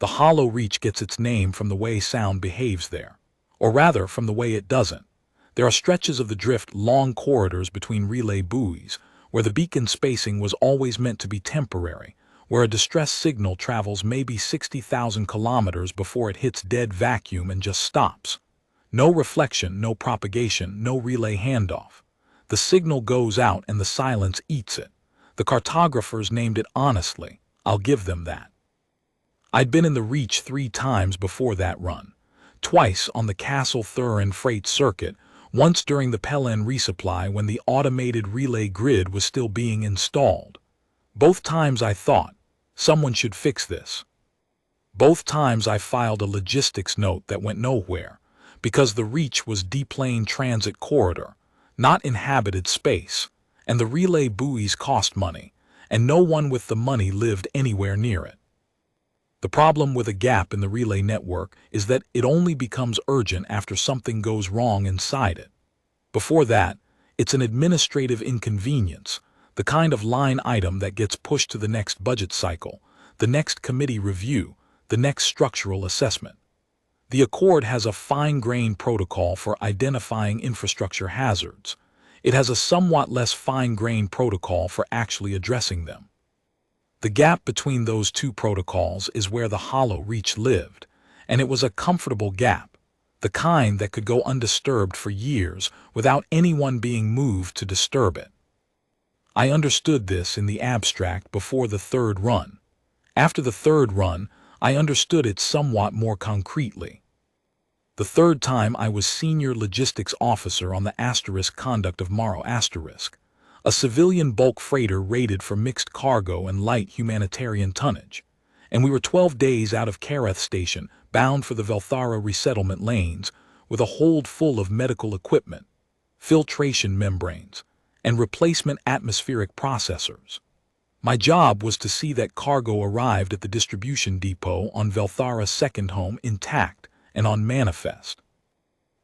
The hollow reach gets its name from the way sound behaves there. Or rather, from the way it doesn't. There are stretches of the drift, long corridors between relay buoys, where the beacon spacing was always meant to be temporary, where a distress signal travels maybe 60,000 kilometers before it hits dead vacuum and just stops. No reflection, no propagation, no relay handoff. The signal goes out and the silence eats it. The cartographers named it honestly. I'll give them that. I'd been in the Reach 3 times before that run. Twice on the Castle Thurin freight circuit, once during the Pelen resupply when the automated relay grid was still being installed. Both times I thought, someone should fix this. Both times I filed a logistics note that went nowhere, because the Reach was deplane transit corridor, not inhabited space, and the relay buoys cost money, and no one with the money lived anywhere near it. The problem with a gap in the relay network is that it only becomes urgent after something goes wrong inside it. Before that, it's an administrative inconvenience, the kind of line item that gets pushed to the next budget cycle, the next committee review, the next structural assessment. The Accord has a fine-grained protocol for identifying infrastructure hazards. It has a somewhat less fine-grained protocol for actually addressing them. The gap between those two protocols is where the hollow reach lived, and it was a comfortable gap, the kind that could go undisturbed for years without anyone being moved to disturb it. I understood this in the abstract before the third run. After the third run, I understood it somewhat more concretely. The third time I was senior logistics officer on the Asterisk conduct of Morrow Asterisk, a civilian bulk freighter rated for mixed cargo and light humanitarian tonnage, and we were 12 days out of Kareth Station, bound for the Vel'thara resettlement lanes, with a hold full of medical equipment, filtration membranes, and replacement atmospheric processors. My job was to see that cargo arrived at the distribution depot on Vel'thara's second home intact and on manifest.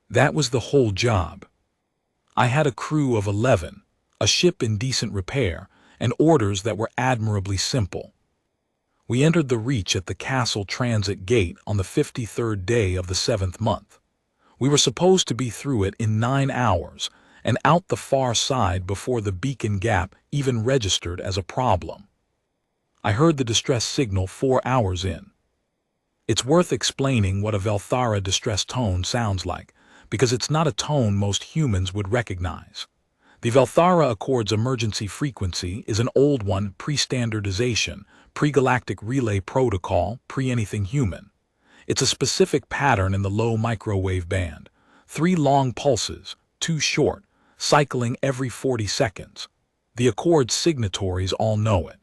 That was the whole job. I had a crew of 11, a ship in decent repair, and orders that were admirably simple. We entered the Reach at the Castle Transit Gate on the 53rd day of the 7th month. We were supposed to be through it in 9 hours, and out the far side before the beacon gap even registered as a problem. I heard the distress signal 4 hours in. It's worth explaining what a Vel'thara distress tone sounds like, because it's not a tone most humans would recognize. The Vel'thara Accord's emergency frequency is an old one, pre-standardization, pre-galactic relay protocol, pre-anything human. It's a specific pattern in the low microwave band, 3 long pulses, 2 short, cycling every 40 seconds. The Accord signatories all know it.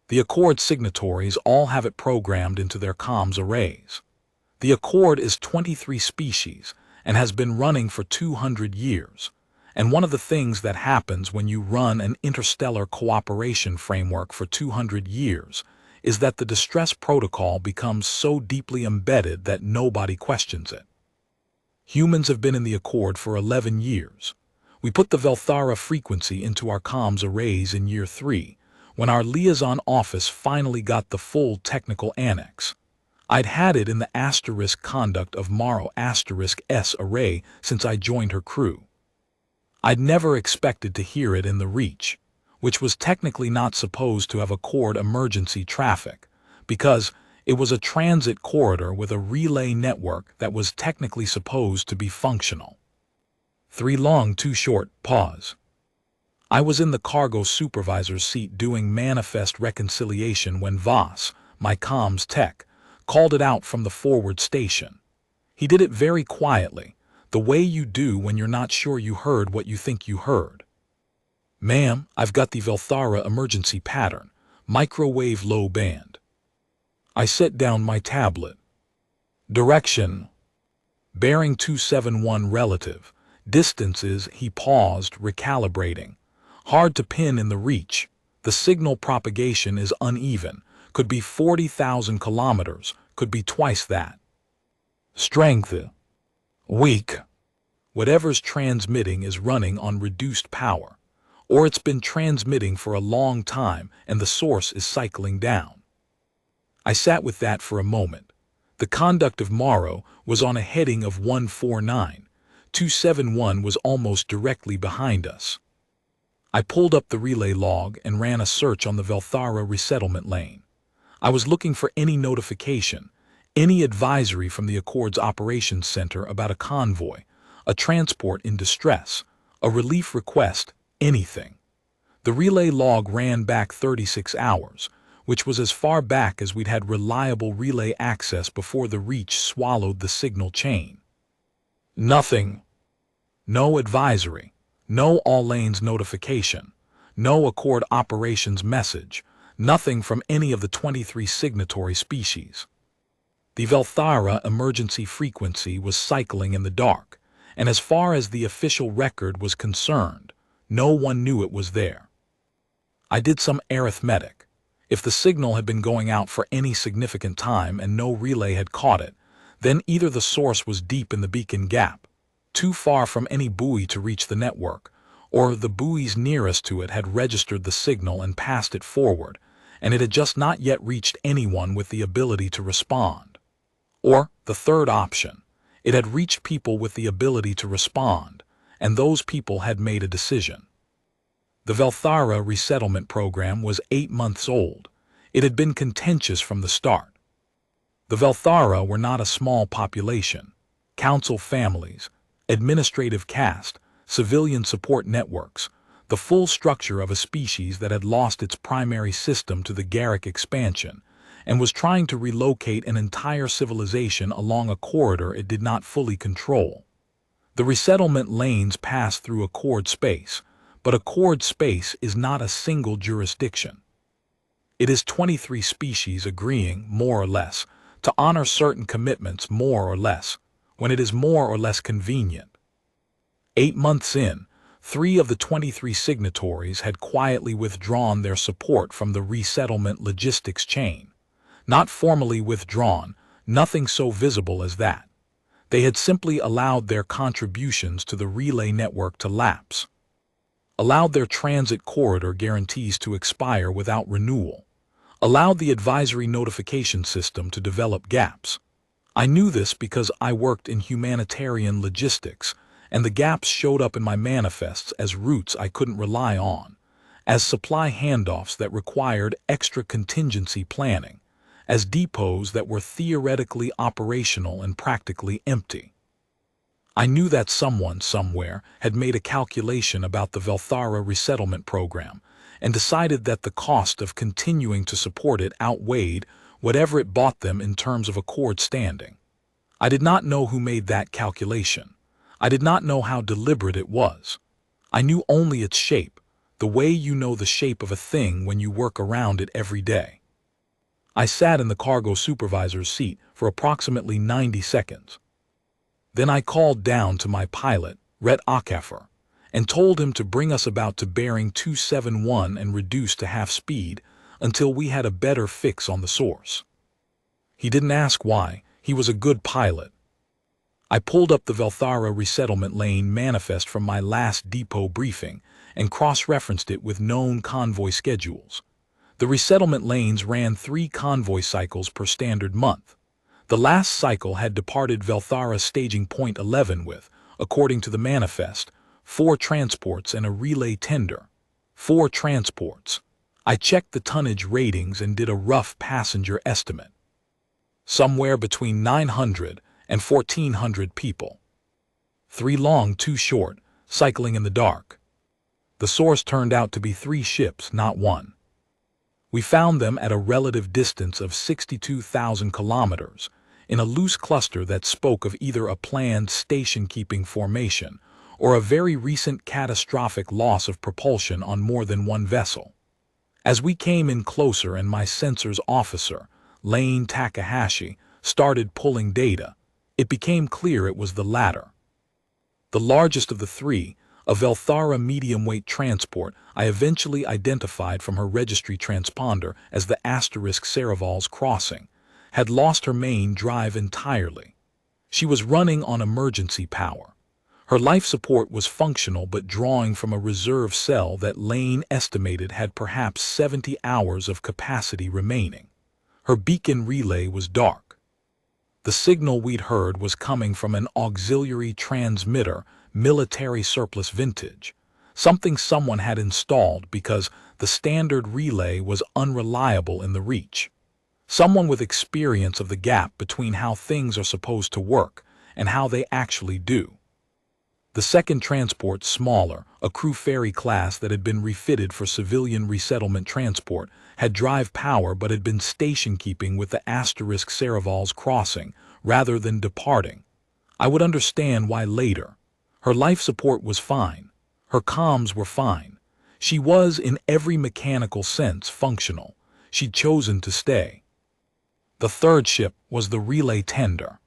The Accord signatories all have it programmed into their comms arrays. The Accord is 23 species and has been running for 200 years. And one of the things that happens when you run an interstellar cooperation framework for 200 years is that the distress protocol becomes so deeply embedded that nobody questions it. Humans have been in the Accord for 11 years. We put the Vel'thara frequency into our comms arrays in year 3, when our liaison office finally got the full technical annex. I'd had it in the Asterisk conduct of Morrow Asterisk S array since I joined her crew. I'd never expected to hear it in the Reach, which was technically not supposed to have Accord emergency traffic, because it was a transit corridor with a relay network that was technically supposed to be functional. 3 long, 2 short, pause. I was in the cargo supervisor's seat doing manifest reconciliation when Voss, my comms tech, called it out from the forward station. He did it very quietly, the way you do when you're not sure you heard what you think you heard. Ma'am, I've got the Vel'thara emergency pattern, microwave low band. I set down my tablet. Direction. Bearing 271 relative. Distances, he paused, recalibrating. Hard to pin in the Reach. The signal propagation is uneven. Could be 40,000 kilometers, could be twice that. Strength. Weak. Whatever's transmitting is running on reduced power, or it's been transmitting for a long time and the source is cycling down. I sat with that for a moment. The conduct of Morrow was on a heading of 149. 271 was almost directly behind us. I pulled up the relay log and ran a search on the Vel'thara resettlement lane. I was looking for any notification, any advisory from the Accord's operations center about a convoy, a transport in distress, a relief request, anything. The relay log ran back 36 hours, which was as far back as we'd had reliable relay access before the Reach swallowed the signal chain. Nothing. No advisory. No all lanes notification. No Accord operations message. Nothing from any of the 23 signatory species. The Vel'thara emergency frequency was cycling in the dark, and as far as the official record was concerned, no one knew it was there. I did some arithmetic. If the signal had been going out for any significant time and no relay had caught it, then either the source was deep in the beacon gap, too far from any buoy to reach the network, or the buoys nearest to it had registered the signal and passed it forward, and it had just not yet reached anyone with the ability to respond. Or, the third option, it had reached people with the ability to respond, and those people had made a decision. The Vel'thara resettlement program was 8 months old. It had been contentious from the start. The Vel'thara were not a small population. Council families, administrative caste, civilian support networks, the full structure of a species that had lost its primary system to the Garrick expansion and was trying to relocate an entire civilization along a corridor it did not fully control. The resettlement lanes pass through Accord space, but Accord space is not a single jurisdiction. It is 23 species agreeing, more or less, to honor certain commitments more or less, when it is more or less convenient. 8 months in, 3 of the 23 signatories had quietly withdrawn their support from the resettlement logistics chain. Not formally withdrawn, nothing so visible as that. They had simply allowed their contributions to the relay network to lapse. Allowed their transit corridor guarantees to expire without renewal. Allowed the advisory notification system to develop gaps. I knew this because I worked in humanitarian logistics, and the gaps showed up in my manifests as routes I couldn't rely on, as supply handoffs that required extra contingency planning, as depots that were theoretically operational and practically empty. I knew that someone somewhere had made a calculation about the Vel'thara resettlement program and decided that the cost of continuing to support it outweighed whatever it bought them in terms of Accord standing. I did not know who made that calculation. I did not know how deliberate it was. I knew only its shape, the way you know the shape of a thing when you work around it every day. I sat in the cargo supervisor's seat for approximately 90 seconds. Then I called down to my pilot, Rhett Akafer, and told him to bring us about to bearing 271 and reduce to half speed until we had a better fix on the source. He didn't ask why. He was a good pilot. I pulled up the Vel'thara resettlement lane manifest from my last depot briefing and cross-referenced it with known convoy schedules. The resettlement lanes ran 3 convoy cycles per standard month. The last cycle had departed Vel'thara staging point 11 with, according to the manifest, 4 transports and a relay tender. 4 transports. I checked the tonnage ratings and did a rough passenger estimate. Somewhere between 900 and 1,400 people. 3 long, 2 short, cycling in the dark. The source turned out to be 3 ships, not 1. We found them at a relative distance of 62,000 kilometers, in a loose cluster that spoke of either a planned station-keeping formation or a very recent catastrophic loss of propulsion on more than one vessel. As we came in closer and my sensors officer, Lane Takahashi, started pulling data, it became clear it was the latter. The largest of the 3, a Vel'thara medium-weight transport I eventually identified from her registry transponder as the *Saraval's Crossing, had lost her main drive entirely. She was running on emergency power. Her life support was functional but drawing from a reserve cell that Lane estimated had perhaps 70 hours of capacity remaining. Her beacon relay was dark. The signal we'd heard was coming from an auxiliary transmitter, military surplus vintage, something someone had installed because the standard relay was unreliable in the reach. Someone with experience of the gap between how things are supposed to work and how they actually do. The second transport, smaller, a crew ferry class that had been refitted for civilian resettlement transport, had drive power but had been station-keeping with the asterisk Saraval's crossing rather than departing. I would understand why later. Her life support was fine. Her comms were fine. She was, in every mechanical sense, functional. She'd chosen to stay. The third ship was the relay tender.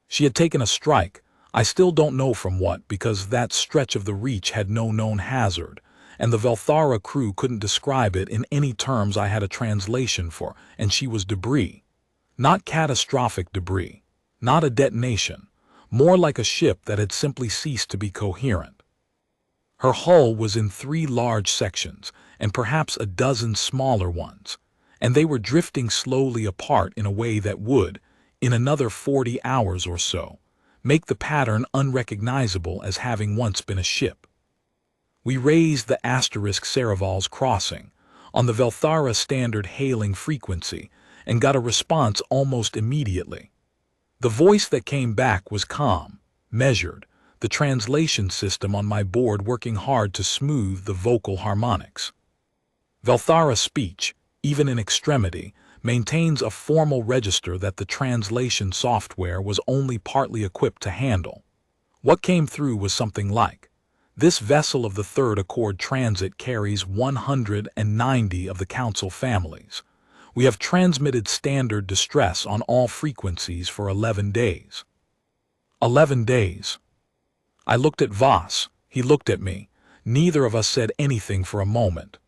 She had taken a strike. I still don't know from what, because that stretch of the reach had no known hazard, and the Vel'thara crew couldn't describe it in any terms I had a translation for, and she was debris. Not catastrophic debris. Not a detonation. More like a ship that had simply ceased to be coherent. Her hull was in 3 large sections, and perhaps a dozen smaller ones, and they were drifting slowly apart in a way that would, in another 40 hours or so, make the pattern unrecognizable as having once been a ship. We raised the asterisk Saraval's crossing on the Vel'thara standard hailing frequency and got a response almost immediately. The voice that came back was calm, measured, the translation system on my board working hard to smooth the vocal harmonics. Vel'thara speech, even in extremity, maintains a formal register that the translation software was only partly equipped to handle. What came through was something like, "This vessel of the Third Accord Transit carries 190 of the Council families. We have transmitted standard distress on all frequencies for 11 days. 11 days. I looked at Voss. He looked at me. Neither of us said anything for a moment.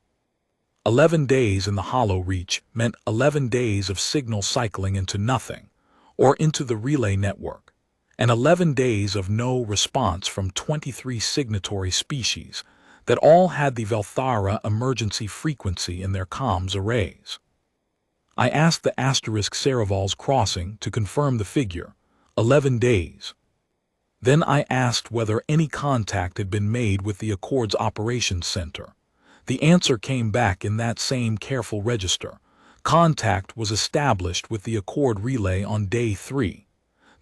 11 days in the hollow reach meant 11 days of signal cycling into nothing, or into the relay network, and 11 days of no response from 23 signatory species that all had the Vel'thara emergency frequency in their comms arrays. I asked the asterisk Saraval's crossing to confirm the figure, 11 days. Then I asked whether any contact had been made with the Accord's operations center. The answer came back in that same careful register. Contact was established with the Accord relay on day 3.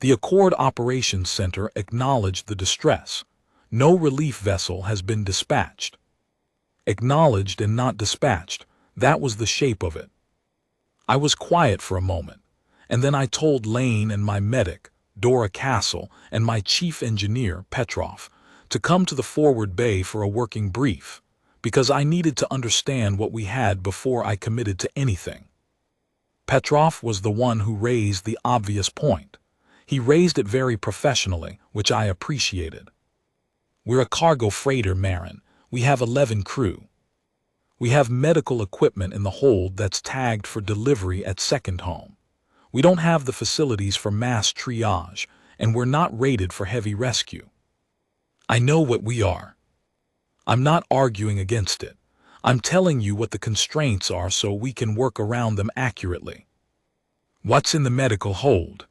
The Accord Operations Center acknowledged the distress. No relief vessel has been dispatched. Acknowledged and not dispatched, that was the shape of it. I was quiet for a moment, and then I told Lane and my medic, Dora Castle, and my chief engineer, Petrov, to come to the forward bay for a working brief, because I needed to understand what we had before I committed to anything. Petrov was the one who raised the obvious point. He raised it very professionally, which I appreciated. We're a cargo freighter, Marin. We have 11 crew. We have medical equipment in the hold that's tagged for delivery at second home. We don't have the facilities for mass triage, and we're not rated for heavy rescue. I know what we are. I'm not arguing against it. I'm telling you what the constraints are so we can work around them accurately. What's in the medical hold?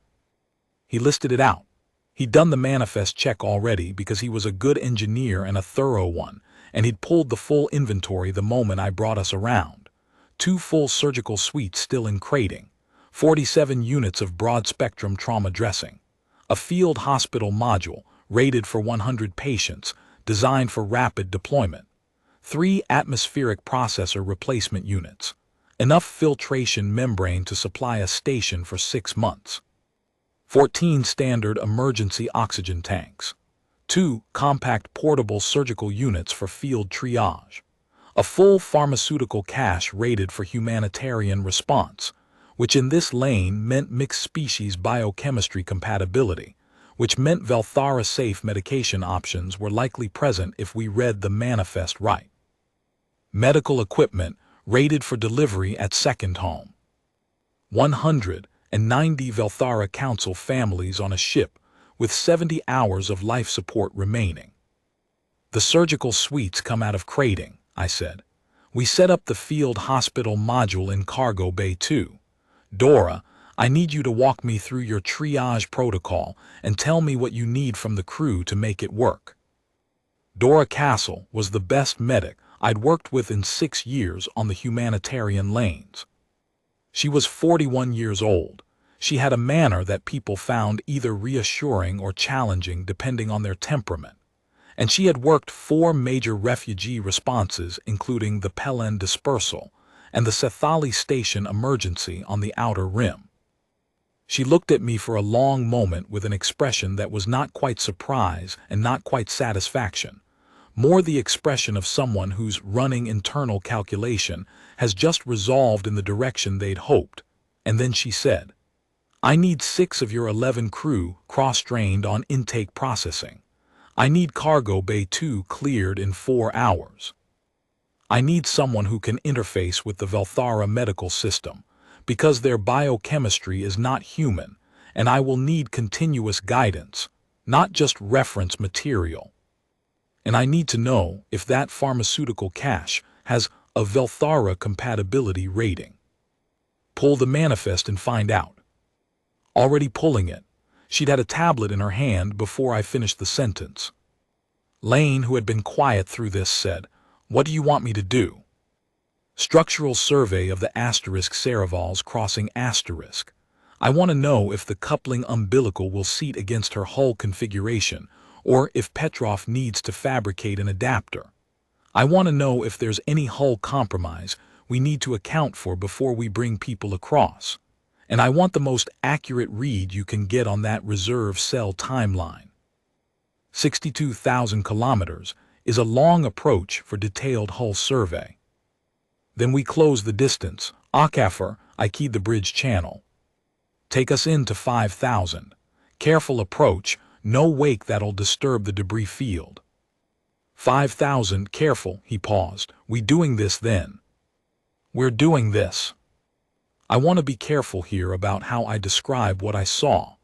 He listed it out. He'd done the manifest check already because he was a good engineer and a thorough one, and he'd pulled the full inventory the moment I brought us around. 2 full surgical suites still in crating, 47 units of broad-spectrum trauma dressing, a field hospital module rated for 100 patients, designed for rapid deployment, 3 atmospheric processor replacement units, enough filtration membrane to supply a station for 6 months, 14 standard emergency oxygen tanks, 2 compact portable surgical units for field triage, a full pharmaceutical cache rated for humanitarian response, which in this lane meant mixed species biochemistry compatibility, which meant Vel'thara-safe medication options were likely present if we read the manifest right. Medical equipment rated for delivery at second home. 190 Vel'thara Council families on a ship with 70 hours of life support remaining. The surgical suites come out of crating, I said. We set up the field hospital module in cargo bay 2. Dora, I need you to walk me through your triage protocol and tell me what you need from the crew to make it work. Dora Castle was the best medic I'd worked with in 6 years on the humanitarian lanes. She was 41 years old. She had a manner that people found either reassuring or challenging depending on their temperament. And she had worked 4 major refugee responses, including the Pelen dispersal and the Sethali Station emergency on the Outer Rim. She looked at me for a long moment with an expression that was not quite surprise and not quite satisfaction, more the expression of someone whose running internal calculation has just resolved in the direction they'd hoped. And then she said, I need 6 of your 11 crew cross-trained on intake processing. I need Cargo Bay 2 cleared in 4 hours. I need someone who can interface with the Vel'thara medical system, because their biochemistry is not human, and I will need continuous guidance, not just reference material. And I need to know if that pharmaceutical cache has a Vel'thara compatibility rating. Pull the manifest and find out. Already pulling it. She'd had a tablet in her hand before I finished the sentence. Lane, who had been quiet through this, said, What do you want me to do? Structural survey of the asterisk Serevals crossing asterisk. I want to know if the coupling umbilical will seat against her hull configuration, or if Petrov needs to fabricate an adapter. I want to know if there's any hull compromise we need to account for before we bring people across. And I want the most accurate read you can get on that reserve cell timeline. 62,000 kilometers is a long approach for detailed hull survey. Then we close the distance. Akafar, I keyed the bridge channel. Take us into 5,000. Careful approach, no wake that'll disturb the debris field. 5,000, careful, he paused. We doing this then? We're doing this. I want to be careful here about how I describe what I saw,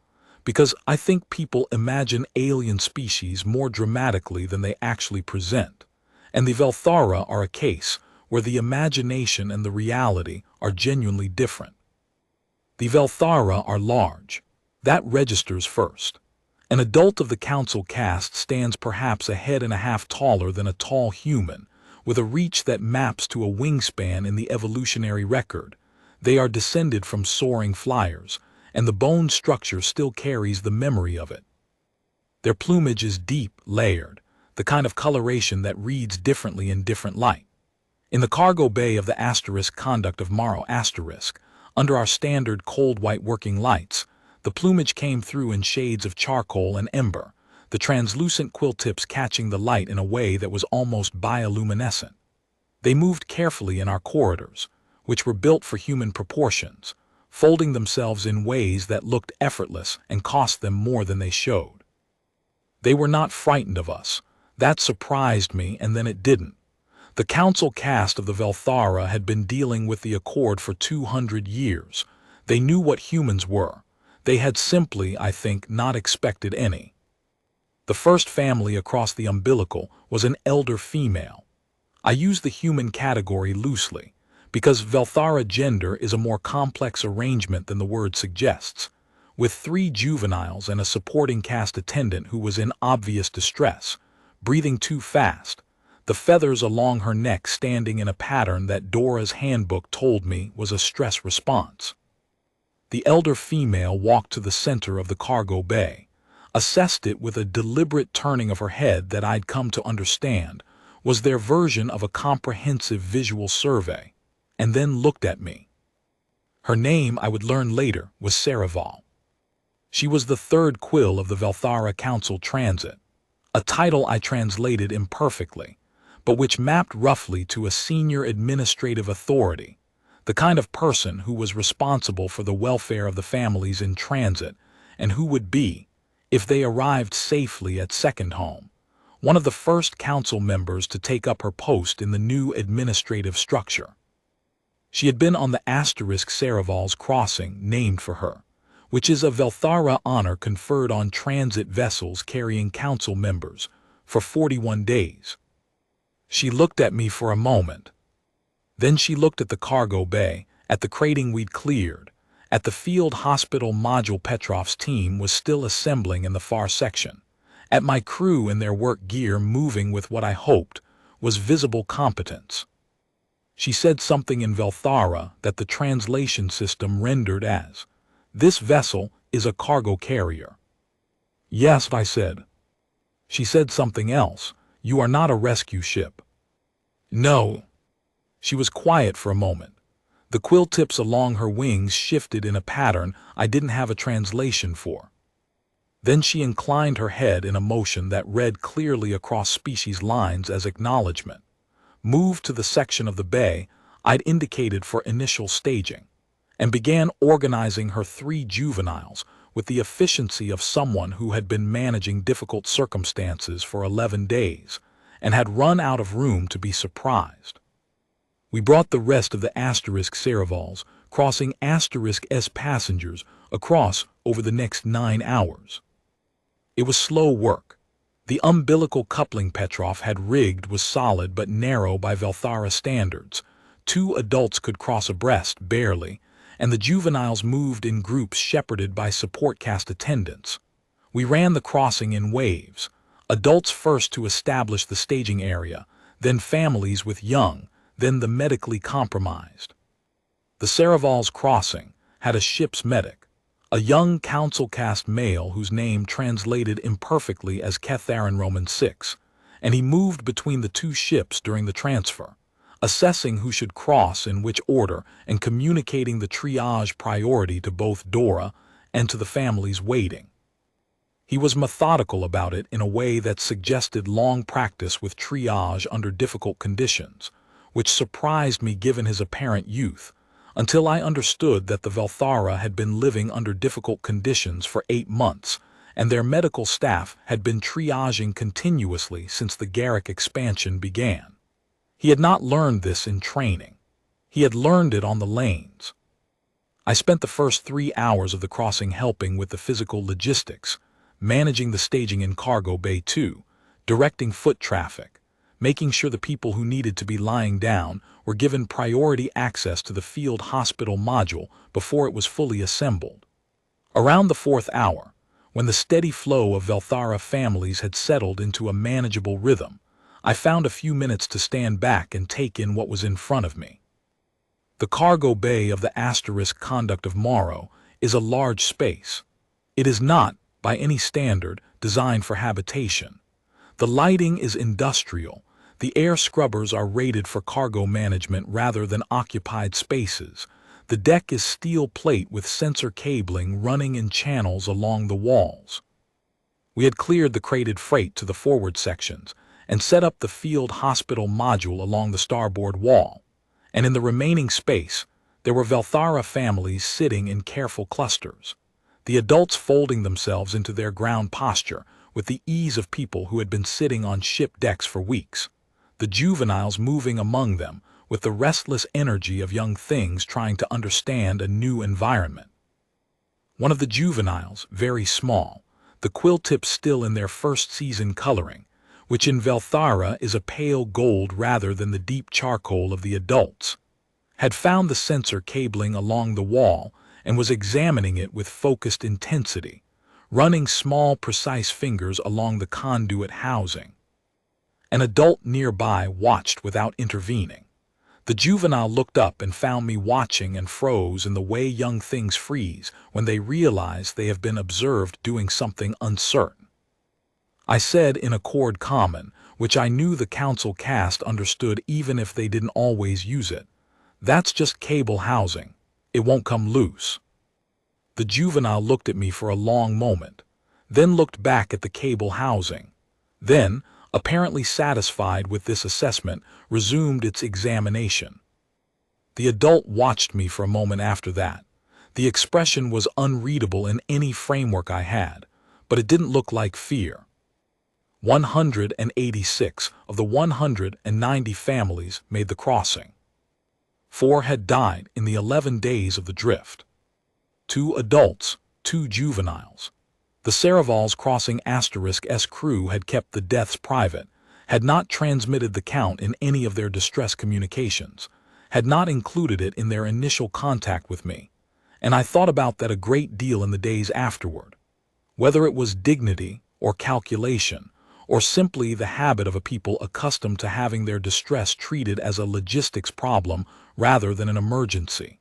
because I think people imagine alien species more dramatically than they actually present, and the Vel'thara are a case where the imagination and the reality are genuinely different. The Vel'thara are large. That registers first. An adult of the council caste stands perhaps a head and a half taller than a tall human, with a reach that maps to a wingspan in the evolutionary record. They are descended from soaring flyers, and the bone structure still carries the memory of it. Their plumage is deep, layered, the kind of coloration that reads differently in different light. In the cargo bay of the asterisk conduct of Morrow asterisk, under our standard cold white working lights, the plumage came through in shades of charcoal and ember, the translucent quill tips catching the light in a way that was almost bioluminescent. They moved carefully in our corridors, which were built for human proportions, folding themselves in ways that looked effortless and cost them more than they showed. They were not frightened of us. That surprised me, and then it didn't. The council caste of the Vel'thara had been dealing with the Accord for 200 years. They knew what humans were. They had simply, I think, not expected any. The first family across the umbilical was an elder female. I use the human category loosely, because Vel'thara gender is a more complex arrangement than the word suggests, with 3 juveniles and a supporting cast attendant who was in obvious distress, breathing too fast, the feathers along her neck standing in a pattern that Dora's handbook told me was a stress response. The elder female walked to the center of the cargo bay, assessed it with a deliberate turning of her head that I'd come to understand was their version of a comprehensive visual survey, and then looked at me. Her name, I would learn later, was Sereval. She was the 3rd quill of the Vel'thara Council Transit, a title I translated imperfectly, but which mapped roughly to a senior administrative authority, the kind of person who was responsible for the welfare of the families in transit and who would be, if they arrived safely at second home, one of the first council members to take up her post in the new administrative structure. She had been on the asterisk Serevals crossing named for her, which is a Vel'thara honor conferred on transit vessels carrying council members, for 41 days. She looked at me for a moment. Then she looked at the cargo bay, at the crating we'd cleared, At the field hospital module, Petrov's team was still assembling in the far section. At my crew and their work gear moving with what I hoped was visible competence. She said something in Vel'thara that the translation system rendered as, "This vessel is a cargo carrier." "Yes," I said. She said something else. "You are not a rescue ship." "No." She was quiet for a moment. The quill tips along her wings shifted in a pattern I didn't have a translation for. Then she inclined her head in a motion that read clearly across species lines as acknowledgement. Moved to the section of the bay I'd indicated for initial staging, and began organizing her 3 juveniles with the efficiency of someone who had been managing difficult circumstances for 11 days and had run out of room to be surprised. We brought the rest of the asterisk Serevals, crossing asterisk S passengers, across over the next 9 hours. It was slow work. The umbilical coupling Petrov had rigged was solid but narrow by Vel'thara standards. 2 adults could cross abreast, barely, and the juveniles moved in groups shepherded by support cast attendants. We ran the crossing in waves, adults first to establish the staging area, then families with young, then the medically compromised. The Serevals crossing had a ship's medic, a young council caste male whose name translated imperfectly as Ketharin Roman 6, and he moved between the 2 ships during the transfer, assessing who should cross in which order and communicating the triage priority to both Dora and to the families waiting. He was methodical about it in a way that suggested long practice with triage under difficult conditions, which surprised me given his apparent youth, until I understood that the Vel'thara had been living under difficult conditions for 8 months, and their medical staff had been triaging continuously since the Garrick expansion began. He had not learned this in training. He had learned it on the lanes. I spent the first 3 hours of the crossing helping with the physical logistics, managing the staging in Cargo Bay 2, directing foot traffic, making sure the people who needed to be lying down were given priority access to the field hospital module before it was fully assembled. Around the 4th hour, when the steady flow of Vel'thara families had settled into a manageable rhythm, I found a few minutes to stand back and take in what was in front of me. The cargo bay of the asterisk conduct of Morrow is a large space. It is not, by any standard, designed for habitation. The lighting is industrial. The air scrubbers are rated for cargo management rather than occupied spaces. The deck is steel plate with sensor cabling running in channels along the walls. We had cleared the crated freight to the forward sections and set up the field hospital module along the starboard wall, and in the remaining space, there were Vel'thara families sitting in careful clusters, the adults folding themselves into their ground posture with the ease of people who had been sitting on ship decks for weeks, the juveniles moving among them with the restless energy of young things trying to understand a new environment. One of the juveniles, very small, the quill tips still in their first season coloring, which in Vel'thara is a pale gold rather than the deep charcoal of the adults, had found the sensor cabling along the wall and was examining it with focused intensity, running small, precise fingers along the conduit housing. An adult nearby watched without intervening. The juvenile looked up and found me watching and froze in the way young things freeze when they realize they have been observed doing something uncertain. I said in a chord common, which I knew the council cast understood even if they didn't always use it, "That's just cable housing. It won't come loose." The juvenile looked at me for a long moment, then looked back at the cable housing, then, apparently satisfied with this assessment, resumed its examination. The adult watched me for a moment after that. The expression was unreadable in any framework I had, but it didn't look like fear. 186 of the 190 families made the crossing. 4 had died in the 11 days of the drift. 2 adults, 2 juveniles. The Serevals crossing *S crew had kept the deaths private, had not transmitted the count in any of their distress communications, had not included it in their initial contact with me, and I thought about that a great deal in the days afterward. Whether it was dignity or calculation, or simply the habit of a people accustomed to having their distress treated as a logistics problem rather than an emergency.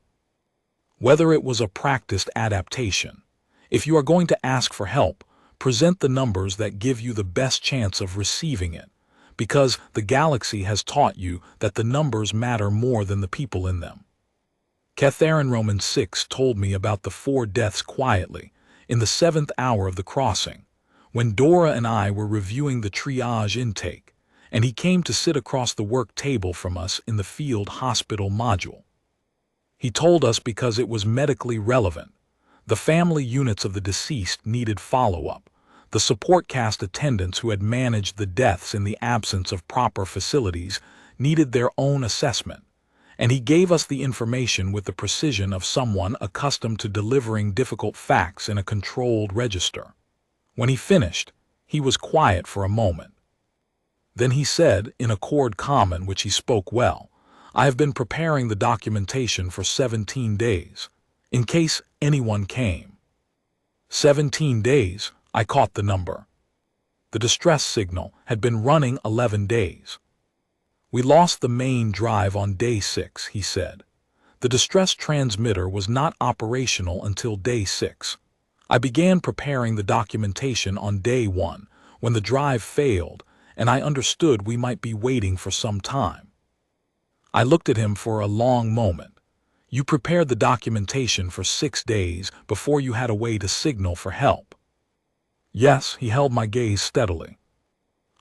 Whether it was a practiced adaptation. If you are going to ask for help, present the numbers that give you the best chance of receiving it, because the galaxy has taught you that the numbers matter more than the people in them. Catherine Roman 6 told me about the 4 deaths quietly, in the 7th hour of the crossing, when Dora and I were reviewing the triage intake, and he came to sit across the work table from us in the field hospital module. He told us because it was medically relevant. The family units of the deceased needed follow-up. The support cast attendants who had managed the deaths in the absence of proper facilities needed their own assessment, and he gave us the information with the precision of someone accustomed to delivering difficult facts in a controlled register. When he finished, he was quiet for a moment. Then he said, in a chord common which he spoke well, "I have been preparing the documentation for 17 days, in case anyone came." 17 days, I caught the number. The distress signal had been running 11 days. "We lost the main drive on day 6, he said. "The distress transmitter was not operational until day 6. I began preparing the documentation on day 1, when the drive failed, and I understood we might be waiting for some time." I looked at him for a long moment. "You prepared the documentation for 6 days before you had a way to signal for help?" "Yes," he held my gaze steadily.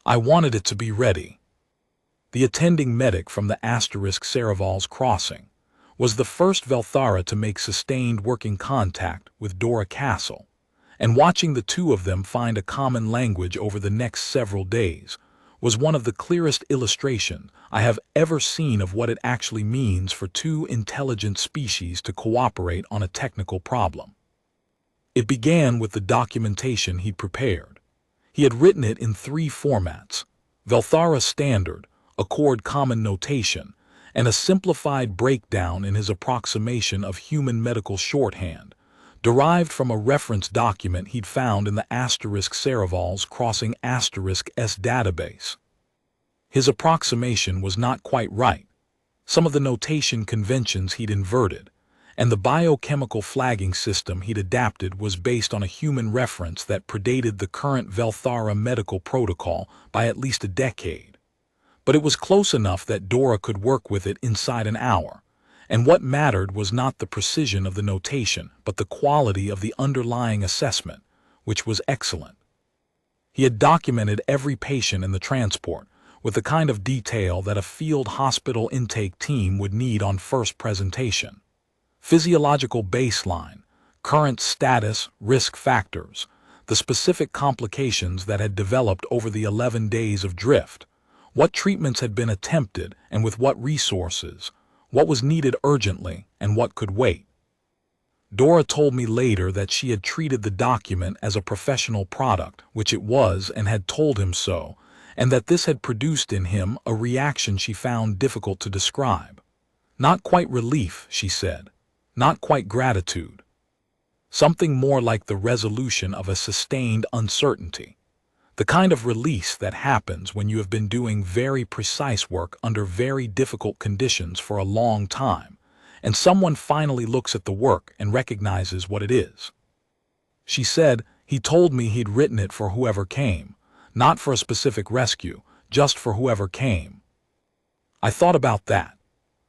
"I wanted it to be ready." The attending medic from the *Cereval's crossing was the first Vel'thara to make sustained working contact with Dora Castle, and watching the two of them find a common language over the next several days was one of the clearest illustrations I have ever seen of what it actually means for two intelligent species to cooperate on a technical problem. It began with the documentation he'd prepared. He had written it in 3 formats: Vel'thara Standard, Accord Common Notation, and a simplified breakdown in his approximation of human medical shorthand, derived from a reference document he'd found in the *Cereval's crossing *S database. His approximation was not quite right. Some of the notation conventions he'd inverted, and the biochemical flagging system he'd adapted was based on a human reference that predated the current Vel'thara medical protocol by at least a decade. But it was close enough that Dora could work with it inside an hour, and what mattered was not the precision of the notation, but the quality of the underlying assessment, which was excellent. He had documented every patient in the transport, with the kind of detail that a field hospital intake team would need on first presentation. Physiological baseline, current status, risk factors, the specific complications that had developed over the 11 days of drift, what treatments had been attempted and with what resources, what was needed urgently and what could wait. Dora told me later that she had treated the document as a professional product, which it was, and had told him so, and that this had produced in him a reaction she found difficult to describe. Not quite relief, she said, not quite gratitude. Something more like the resolution of a sustained uncertainty. The kind of release that happens when you have been doing very precise work under very difficult conditions for a long time, and someone finally looks at the work and recognizes what it is. She said, "He told me he'd written it for whoever came, not for a specific rescue, just for whoever came." I thought about that.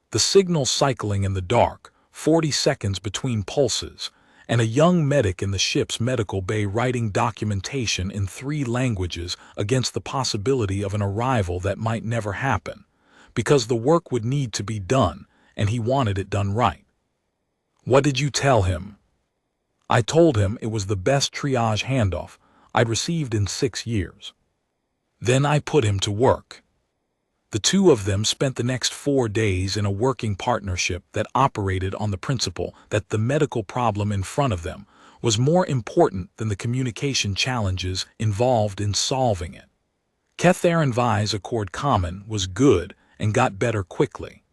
The signal cycling in the dark, 40 seconds between pulses, and a young medic in the ship's medical bay writing documentation in 3 languages against the possibility of an arrival that might never happen, because the work would need to be done, and he wanted it done right. "What did you tell him?" I told him it was the best triage handoff I'd received in 6 years. Then I put him to work. The two of them spent the next 4 days in a working partnership that operated on the principle that the medical problem in front of them was more important than the communication challenges involved in solving it. Catherine V's Accord Common was good and got better quickly.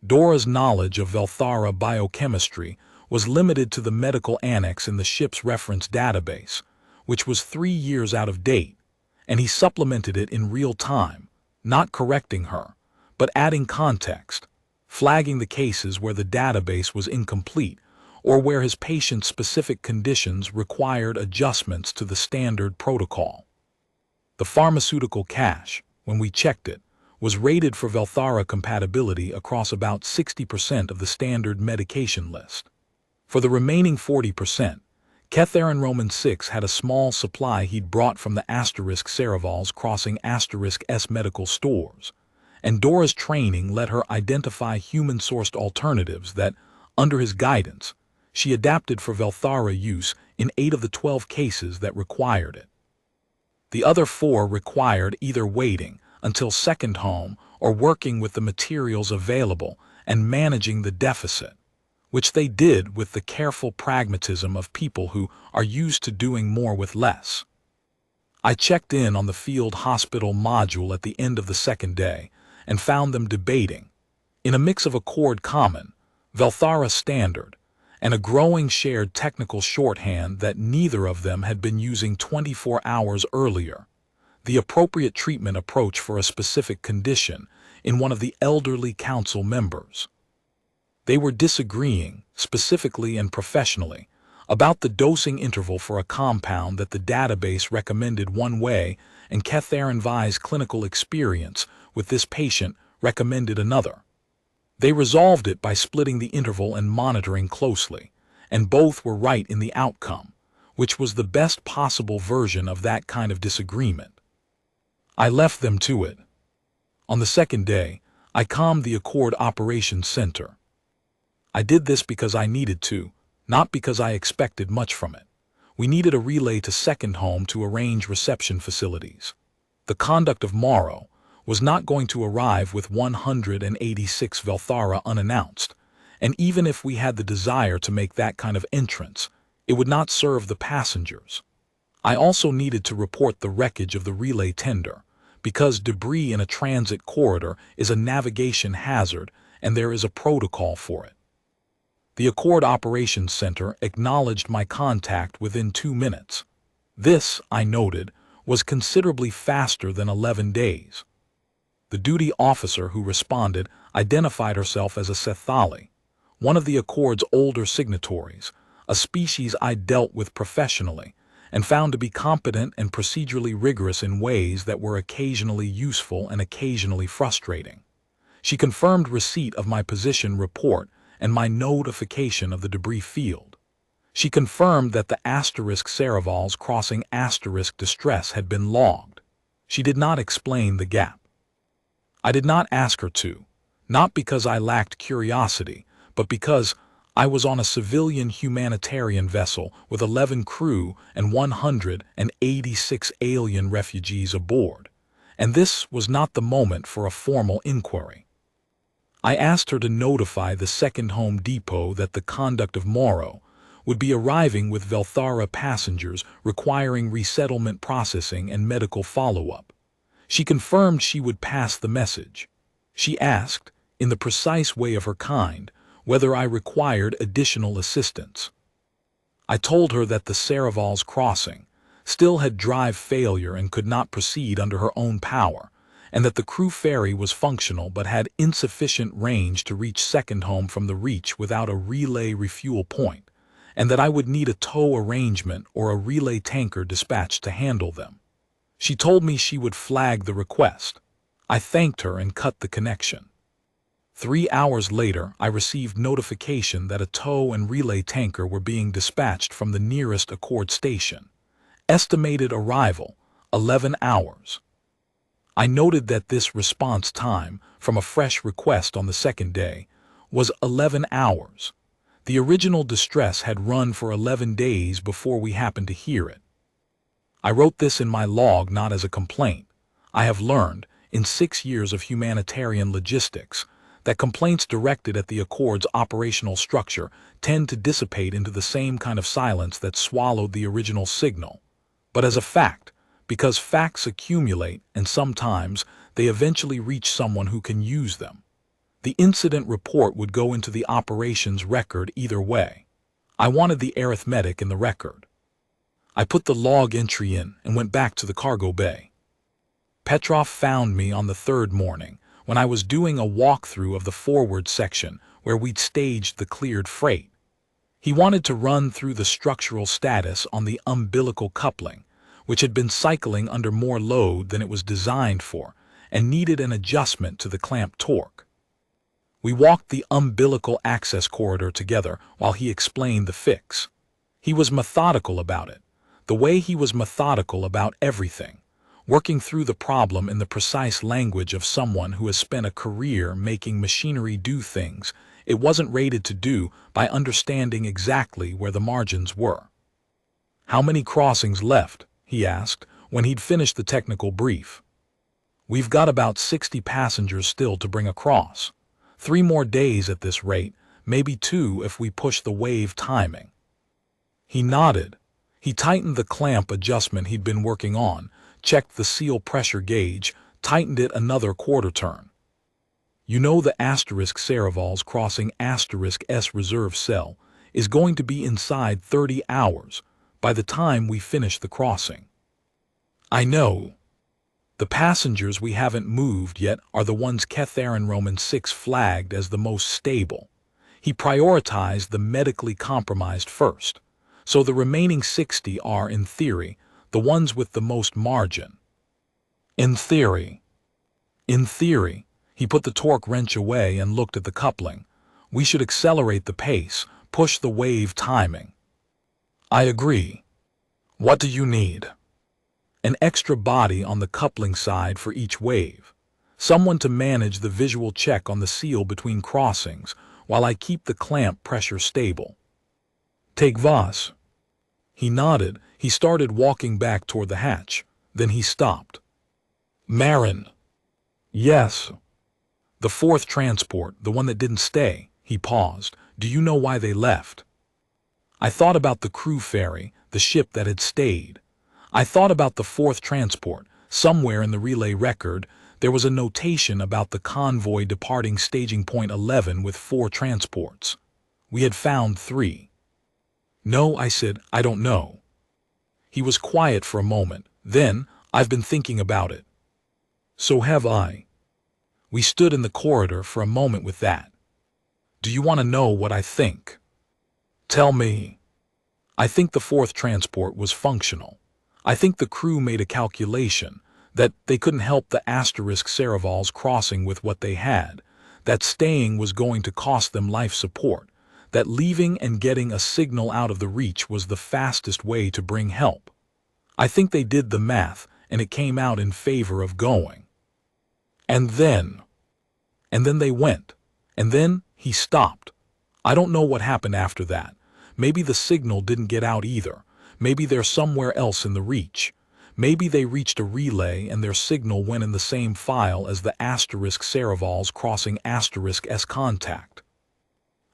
Dora's knowledge of Vel'thara biochemistry was limited to the medical annex in the ship's reference database, which was 3 years out of date, and he supplemented it in real time, not correcting her, but adding context, flagging the cases where the database was incomplete or where his patient's specific conditions required adjustments to the standard protocol. The pharmaceutical cache, when we checked it, was rated for Vel'thara compatibility across about 60% of the standard medication list. For the remaining 40%, Ketharin Roman 6 had a small supply he'd brought from the *Ceravals crossing *S medical stores, and Dora's training let her identify human-sourced alternatives that, under his guidance, she adapted for Vel'thara use in 8 of the 12 cases that required it. The other 4 required either waiting until second home or working with the materials available and managing the deficit, which they did with the careful pragmatism of people who are used to doing more with less. I checked in on the field hospital module at the end of the second day and found them debating, in a mix of Accord Common, Vel'thara Standard, and a growing shared technical shorthand that neither of them had been using 24 hours earlier, the appropriate treatment approach for a specific condition in one of the elderly council members. They were disagreeing, specifically and professionally, about the dosing interval for a compound that the database recommended one way and Ketharin Vi's clinical experience with this patient recommended another. They resolved it by splitting the interval and monitoring closely, and both were right in the outcome, which was the best possible version of that kind of disagreement. I left them to it. On the second day, I calmed the Accord Operations Center. I did this because I needed to, not because I expected much from it. We needed a relay to second home to arrange reception facilities. The conduct of Morrow was not going to arrive with 186 Vel'thara unannounced, and even if we had the desire to make that kind of entrance, it would not serve the passengers. I also needed to report the wreckage of the relay tender, because debris in a transit corridor is a navigation hazard and there is a protocol for it. The Accord Operations Center acknowledged my contact within 2 minutes. This, I noted, was considerably faster than 11 days. The duty officer who responded identified herself as a Sethali, one of the Accord's older signatories, a species I dealt with professionally, and found to be competent and procedurally rigorous in ways that were occasionally useful and occasionally frustrating. She confirmed receipt of my position report and my notification of the debris field. She confirmed that the *Ceravals crossing *distress had been logged. She did not explain the gap. I did not ask her to, not because I lacked curiosity, but because I was on a civilian humanitarian vessel with 11 crew and 186 alien refugees aboard, and this was not the moment for a formal inquiry. I asked her to notify the second home depot that the conduct of Morrow would be arriving with Vel'thara passengers requiring resettlement processing and medical follow-up. She confirmed she would pass the message. She asked, in the precise way of her kind, whether I required additional assistance. I told her that the Ceravals crossing still had drive failure and could not proceed under her own power, and that the crew ferry was functional but had insufficient range to reach second home from the reach without a relay refuel point, and that I would need a tow arrangement or a relay tanker dispatched to handle them. She told me she would flag the request. I thanked her and cut the connection. 3 hours later, I received notification that a tow and relay tanker were being dispatched from the nearest Accord station. Estimated arrival, 11 hours. I noted that this response time, from a fresh request on the second day, was 11 hours. The original distress had run for 11 days before we happened to hear it. I wrote this in my log not as a complaint. I have learned, in 6 years of humanitarian logistics, that complaints directed at the Accord's operational structure tend to dissipate into the same kind of silence that swallowed the original signal. But as a fact, because facts accumulate and sometimes they eventually reach someone who can use them, the incident report would go into the operations record either way. I wanted the arithmetic in the record. I put the log entry in and went back to the cargo bay. Petrov found me on the third morning when I was doing a walkthrough of the forward section where we'd staged the cleared freight. He wanted to run through the structural status on the umbilical coupling, which had been cycling under more load than it was designed for and needed an adjustment to the clamp torque. We walked the umbilical access corridor together while he explained the fix. He was methodical about it, the way he was methodical about everything, working through the problem in the precise language of someone who has spent a career making machinery do things it wasn't rated to do by understanding exactly where the margins were. "How many crossings left?" he asked when he'd finished the technical brief. "We've got about 60 passengers still to bring across. 3 more days at this rate, maybe 2 if we push the wave timing." He nodded. He tightened the clamp adjustment he'd been working on, checked the seal pressure gauge, tightened it another quarter turn. "You know the asterisk Serravaul's crossing asterisk S reserve cell is going to be inside 30 hours by the time we finish the crossing." "I know. The passengers we haven't moved yet are the ones Ketharin Roman 6 flagged as the most stable. He prioritized the medically compromised first, so the remaining 60 are, in theory, the ones with the most margin." In theory. He put the torque wrench away and looked at the coupling. "We should accelerate the pace, push the wave timing." "I agree. What do you need?" "An extra body on the coupling side for each wave. Someone to manage the visual check on the seal between crossings while I keep the clamp pressure stable." "Take Voss." He nodded. He started walking back toward the hatch. Then he stopped. "Marin." "Yes." "The 4th transport, the one that didn't stay." He paused. "Do you know why they left?" I thought about the crew ferry, the ship that had stayed. I thought about the 4th transport. Somewhere in the relay record, there was a notation about the convoy departing staging point 11 with 4 transports. We had found 3. "No," I said, "I don't know." He was quiet for a moment. Then, "I've been thinking about it." "So have I." We stood in the corridor for a moment with that. "Do you want to know what I think?" "Tell me." "I think the 4th transport was functional. I think the crew made a calculation that they couldn't help the asterisk Serravaul's crossing with what they had, that staying was going to cost them life support, that leaving and getting a signal out of the reach was the fastest way to bring help. I think they did the math, and it came out in favor of going. And then they went. And then he stopped. I don't know what happened after that. Maybe the signal didn't get out either. Maybe they're somewhere else in the reach. Maybe they reached a relay and their signal went in the same file as the asterisk Serravaul's crossing asterisk S contact."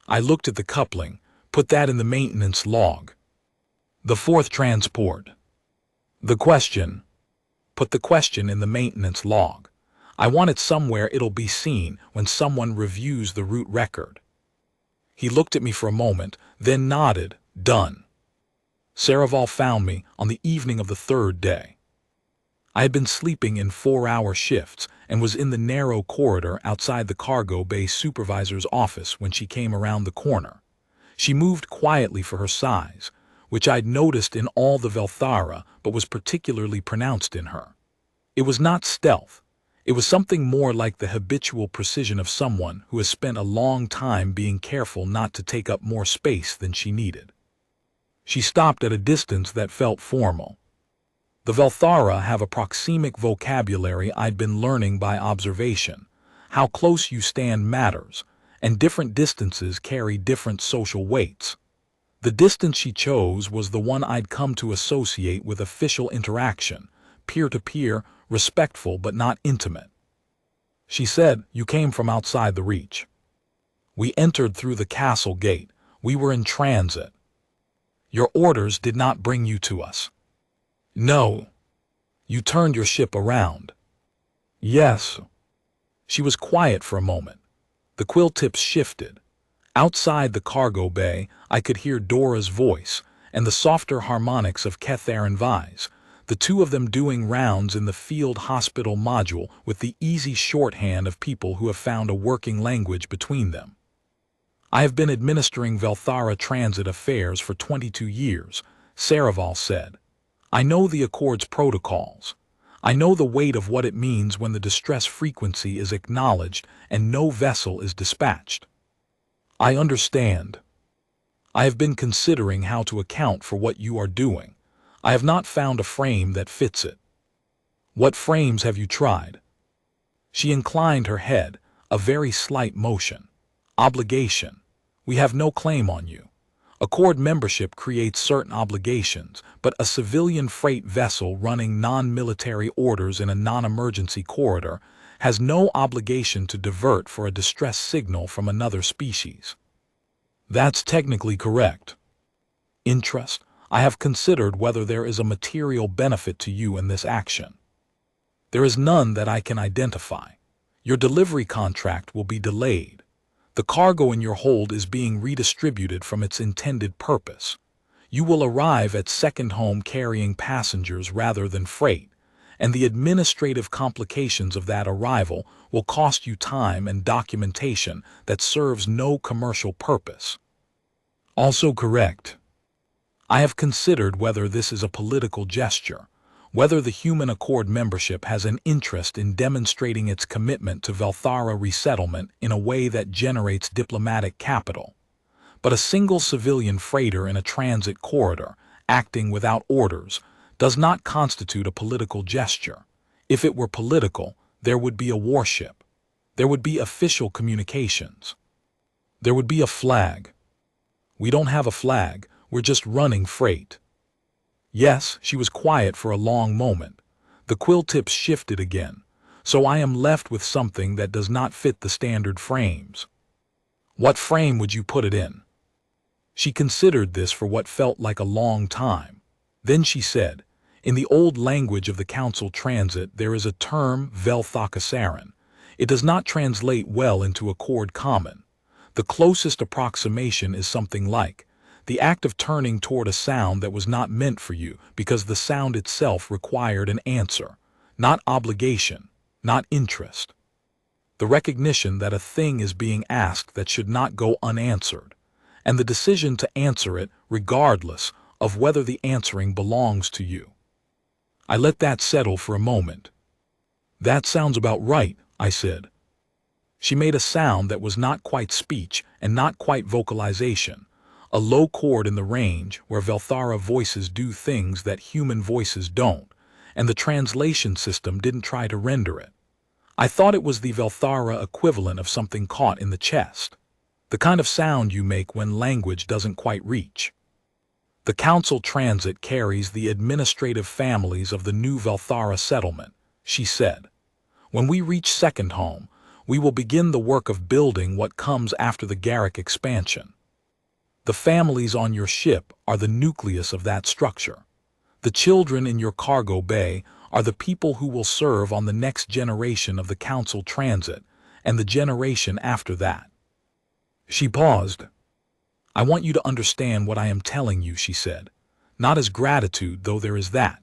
I looked at the coupling, put that in the maintenance log. "The 4th transport." "The question." Put the question in the maintenance log. I want it somewhere it'll be seen when someone reviews the route record. He looked at me for a moment, then nodded. "Done." Serravaul found me on the evening of the 3rd day. I had been sleeping in 4-hour shifts and was in the narrow corridor outside the cargo bay supervisor's office when she came around the corner. She moved quietly for her size, which I'd noticed in all the Vel'thara but was particularly pronounced in her. It was not stealth. It was something more like the habitual precision of someone who has spent a long time being careful not to take up more space than she needed. She stopped at a distance that felt formal. The Vel'thara have a proxemic vocabulary I'd been learning by observation. How close you stand matters, and different distances carry different social weights. The distance she chose was the one I'd come to associate with official interaction, peer-to-peer, respectful but not intimate. She said, "You came from outside the reach." "We entered through the castle gate. We were in transit." "Your orders did not bring you to us." "No." "You turned your ship around." "Yes." She was quiet for a moment. The quill tips shifted. Outside the cargo bay, I could hear Dora's voice and the softer harmonics of Kether and Vise, the two of them doing rounds in the field hospital module with the easy shorthand of people who have found a working language between them. I have been administering Vel'thara transit affairs for 22 years, Saraval said. I know the Accord's protocols. I know the weight of what it means when the distress frequency is acknowledged and no vessel is dispatched. I understand. I have been considering how to account for what you are doing. I have not found a frame that fits it. What frames have you tried? She inclined her head, a very slight motion. Obligation. We have no claim on you. Accord membership creates certain obligations, but a civilian freight vessel running non-military orders in a non-emergency corridor has no obligation to divert for a distress signal from another species. That's technically correct. Interest. I have considered whether there is a material benefit to you in this action. There is none that I can identify. Your delivery contract will be delayed. The cargo in your hold is being redistributed from its intended purpose. You will arrive at second home carrying passengers rather than freight, and the administrative complications of that arrival will cost you time and documentation that serves no commercial purpose. Also correct. I have considered whether this is a political gesture, whether the Human Accord membership has an interest in demonstrating its commitment to Vel'thara resettlement in a way that generates diplomatic capital. But a single civilian freighter in a transit corridor, acting without orders, does not constitute a political gesture. If it were political, there would be a warship. There would be official communications. There would be a flag. We don't have a flag, we're just running freight. Yes, she was quiet for a long moment. The quill tips shifted again, so I am left with something that does not fit the standard frames. What frame would you put it in? She considered this for what felt like a long time. Then she said, in the old language of the Council Transit there is a term Vel'thara. It does not translate well into Accord Common. The closest approximation is something like, the act of turning toward a sound that was not meant for you because the sound itself required an answer, not obligation, not interest. The recognition that a thing is being asked that should not go unanswered, and the decision to answer it regardless of whether the answering belongs to you. I let that settle for a moment. That sounds about right, I said. She made a sound that was not quite speech and not quite vocalization, a low chord in the range where Vel'thara voices do things that human voices don't, and the translation system didn't try to render it. I thought it was the Vel'thara equivalent of something caught in the chest, the kind of sound you make when language doesn't quite reach. The Council Transit carries the administrative families of the new Vel'thara settlement, she said. When we reach second home, we will begin the work of building what comes after the Garrick expansion. The families on your ship are the nucleus of that structure. The children in your cargo bay are the people who will serve on the next generation of the Council Transit and the generation after that. She paused. I want you to understand what I am telling you, she said. Not as gratitude, though there is that.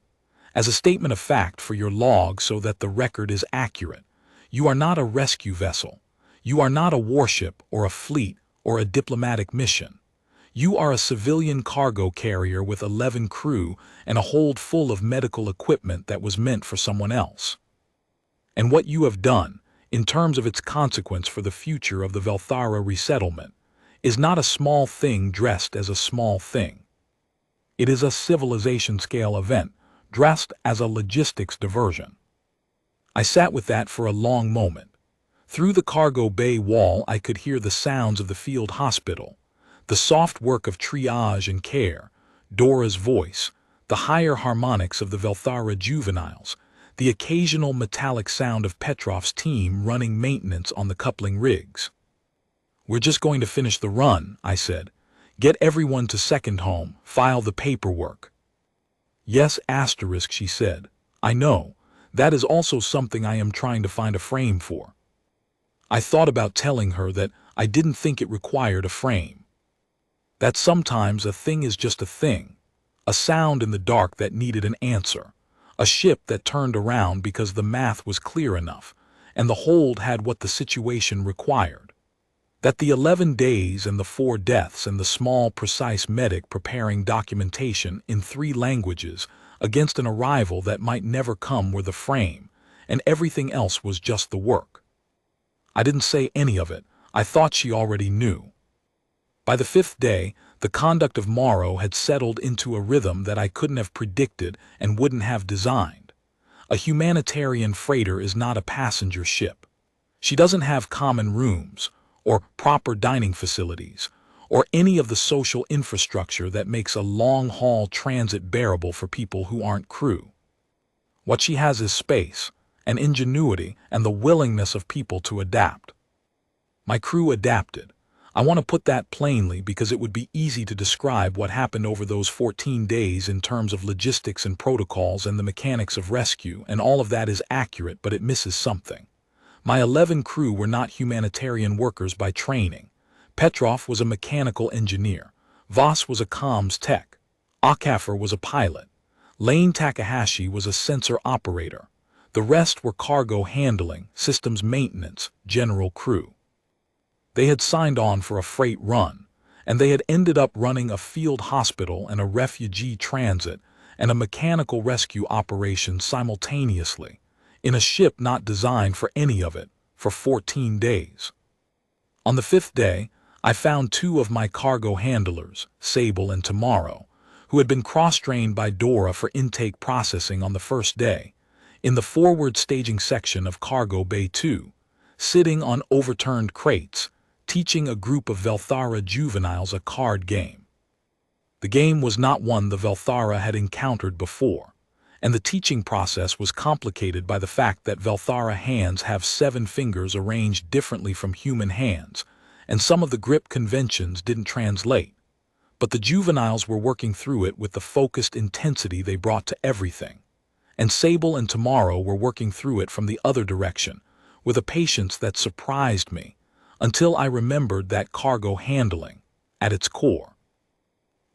As a statement of fact for your log so that the record is accurate. You are not a rescue vessel. You are not a warship or a fleet or a diplomatic mission. You are a civilian cargo carrier with 11 crew and a hold full of medical equipment that was meant for someone else. And what you have done, in terms of its consequence for the future of the Vel'thara resettlement, is not a small thing dressed as a small thing. It is a civilization-scale event dressed as a logistics diversion. I sat with that for a long moment. Through the cargo bay wall I could hear the sounds of the field hospital, the soft work of triage and care, Dora's voice, the higher harmonics of the Vel'thara juveniles, the occasional metallic sound of Petrov's team running maintenance on the coupling rigs. We're just going to finish the run, I said. Get everyone to second home, file the paperwork. Yes, asterisk, she said. I know. That is also something I am trying to find a frame for. I thought about telling her that I didn't think it required a frame. That sometimes a thing is just a thing, a sound in the dark that needed an answer, a ship that turned around because the math was clear enough, and the hold had what the situation required. That the 11 days and the 4 deaths and the small, precise medic preparing documentation in 3 languages against an arrival that might never come were the frame, and everything else was just the work. I didn't say any of it. I thought she already knew. By the 5th day, the conduct of Morrow had settled into a rhythm that I couldn't have predicted and wouldn't have designed. A humanitarian freighter is not a passenger ship. She doesn't have common rooms, or proper dining facilities, or any of the social infrastructure that makes a long-haul transit bearable for people who aren't crew. What she has is space, and ingenuity, and the willingness of people to adapt. My crew adapted. I want to put that plainly because it would be easy to describe what happened over those 14 days in terms of logistics and protocols and the mechanics of rescue, and all of that is accurate, but it misses something. My 11 crew were not humanitarian workers by training. Petrov was a mechanical engineer. Voss was a comms tech. Okafor was a pilot. Lane Takahashi was a sensor operator. The rest were cargo handling, systems maintenance, general crew. They had signed on for a freight run, and they had ended up running a field hospital and a refugee transit and a mechanical rescue operation simultaneously, in a ship not designed for any of it, for 14 days. On the 5th day, I found 2 of my cargo handlers, Sable and Tomorrow, who had been cross-trained by Dora for intake processing on the 1st day, in the forward staging section of Cargo Bay 2, sitting on overturned crates, teaching a group of Vel'thara juveniles a card game. The game was not one the Vel'thara had encountered before, and the teaching process was complicated by the fact that Vel'thara hands have 7 fingers arranged differently from human hands, and some of the grip conventions didn't translate. But the juveniles were working through it with the focused intensity they brought to everything, and Sable and Tomorrow were working through it from the other direction, with a patience that surprised me, until I remembered that cargo handling, at its core,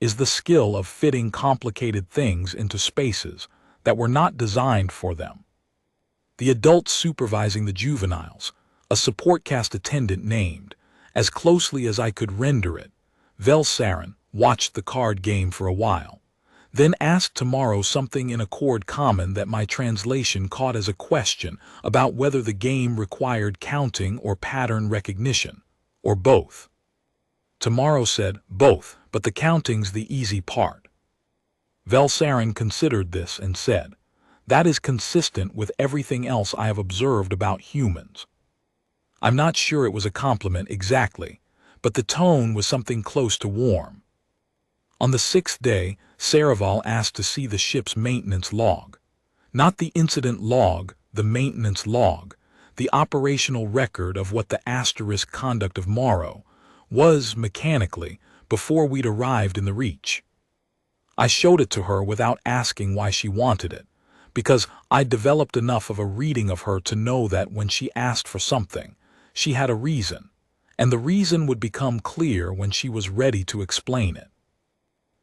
is the skill of fitting complicated things into spaces that were not designed for them. The adults supervising the juveniles, a support cast attendant named, as closely as I could render it, Vel'thara, watched the card game for a while, then asked Tomorrow something in accord common that my translation caught as a question about whether the game required counting or pattern recognition, or both. Tomorrow said, both, but the counting's the easy part. Vel'thara considered this and said, that is consistent with everything else I have observed about humans. I'm not sure it was a compliment exactly, but the tone was something close to warm. On the 6th day, Saraval asked to see the ship's maintenance log. Not the incident log, the maintenance log, the operational record of what the asterisk conduct of Morrow was, mechanically, before we'd arrived in the Reach. I showed it to her without asking why she wanted it, because I'd developed enough of a reading of her to know that when she asked for something, she had a reason, and the reason would become clear when she was ready to explain it.